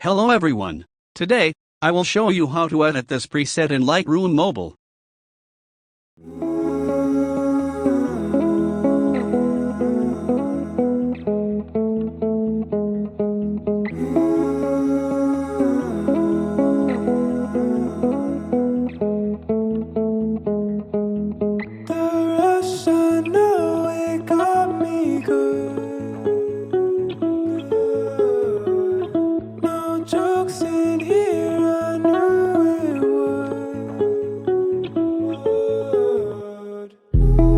Hello everyone. Today, I will show you how to edit this preset in Lightroom Mobile.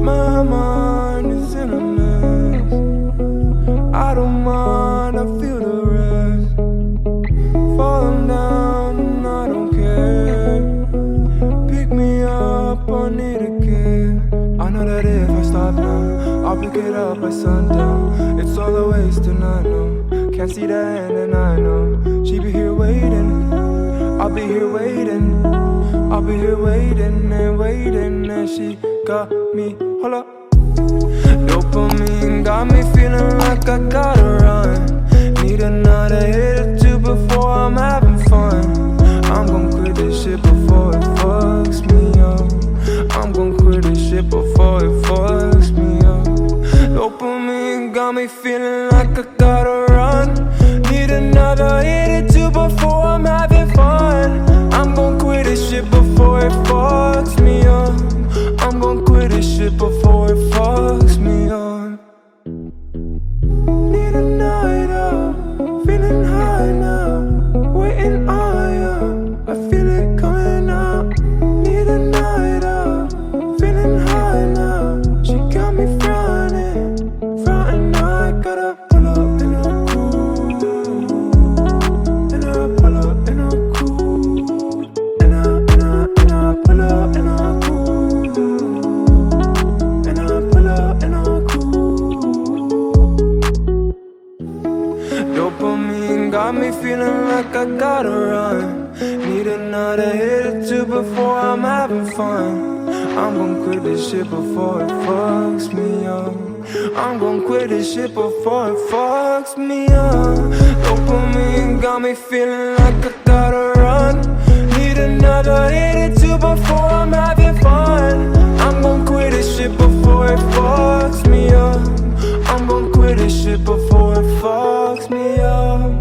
My mind is in a mess. I don't mind, I feel the rest. Falling down, I don't care. Pick me up, I need a care. I know that if I stop now, I'll pick it up by sundown. It's all a waste and I know. Can't see the end and I know. She be here waiting, I'll be here waiting. I'll be here waiting and waiting, and she got me, hold up. Dopamine got me feeling like I gotta run. Need another hit or two before I'm having fun. I'm gon' quit this shit before it fucks me up. I'm gon' quit this shit before it fucks me up. Dopamine got me feeling like I gotta run. Need another hit or two before I'm having fun. I'm gon' quit this shit before it fucks me up. I'm gon' quit this shit before it fucks me up. Need a night out, feeling high now, waiting on you, I feel it coming out. Need a night out, feeling high now, she got me frontin', I gotta pull up in her cool, and I pull up in her cool, and I pull up in her cool, and I pull up in her cool. Dopamine got me feeling like I gotta run. Need another hit or two before I'm having fun. I'm gon' quit this shit before it fucks me up. I'm gon' quit this shit before it fucks me up. Dopamine got me feeling like I gotta run. Need another hit or two before I'm having fun. I'm gon' quit this shit before it fucks me up. I'm gon' quit this shit before it fucks me up.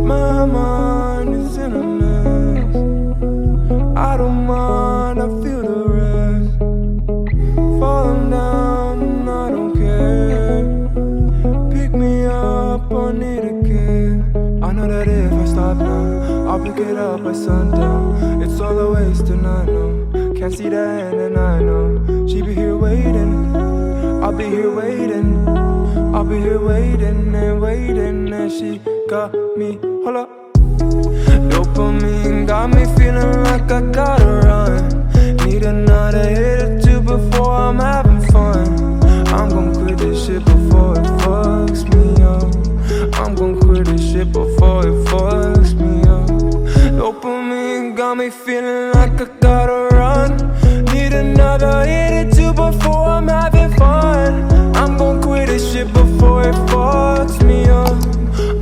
My mind is in a mess. I don't mind, I feel the rest. Falling down, I don't care. Pick me up, I need a care. I know that if I stop now, I'll pick it up by sundown. It's all a waste and I know. Can't see the end and I know. She be here waiting, I'll be here waiting. I'll be here waiting and waiting, and she got me, hold up. Dopamine got me feeling like I gotta run. Need another hit or two before I'm having fun. I'm gon' quit this shit before it fucks me up. I'm gon' quit this shit before it fucks me up. Dopamine got me feeling like I gotta run. Need another hit or two before I'm having fun. I'm gon' quit this shit before it fucks me up.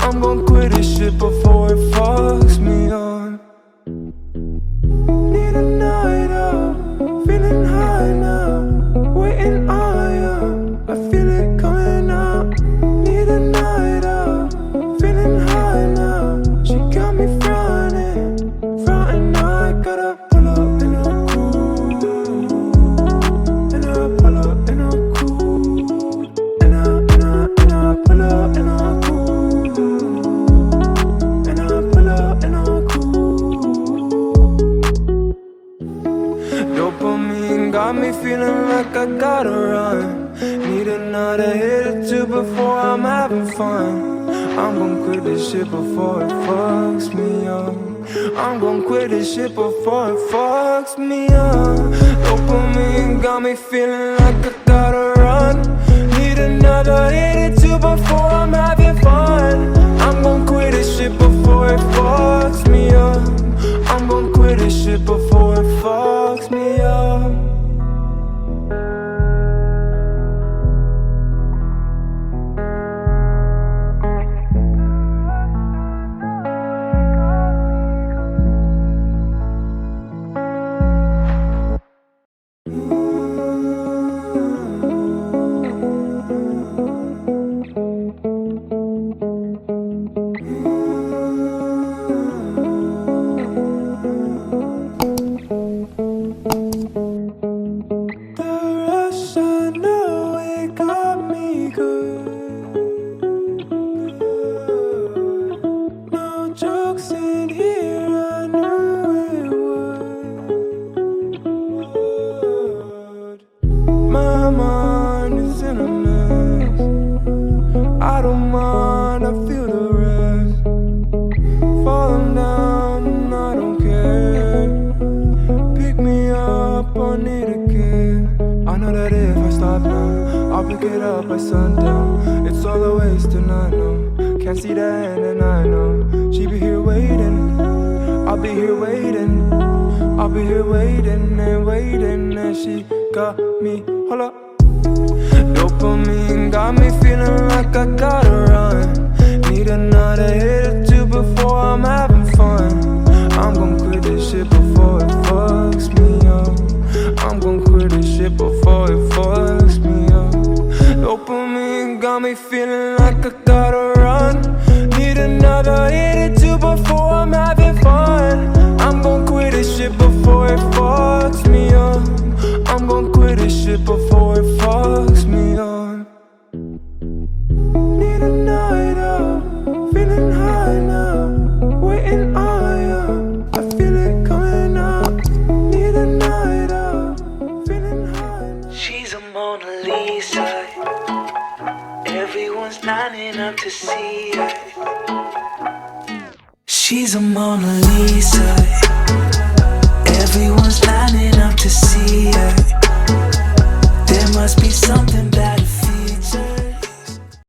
I'm gon' quit this shit before it fucks me up. Need a got me feeling like I gotta run. Need another hit or two before I'm having fun. I'm gon' quit this shit before it fucks me up. I'm gon' quit this shit before it fucks me up. Dopamine got me feeling like I gotta run. Need another hit or two before I'm having fun. I'm gon' quit this shit before it fucks me up. I'm gon' quit this shit before it fucks me up. I'll pick it up by sundown. It's all a waste and I know. Can't see the end and I know. She be here waiting. I'll be here waiting. I'll be here waiting and waiting. And she got me, hold up. Dopamine got me feeling like I gotta run. Need another hit or two before I'm having fun. I'm gon' quit this shit before it fucks me up. I'm gon' quit this shit before it fucks me up. Dopamine got me feeling like I gotta run. Need another hit or two before I'm having fun. I'm gon' quit this shit before it fucks me up. I'm gon' quit this shit before it fucks me up. Need a night out, feeling high now, waiting on you. I feel it coming up. Need a night out, feeling high now. She's a Mona Lisa. Everyone's lining up to see her. She's a Mona Lisa. Everyone's lining up to see her. There must be some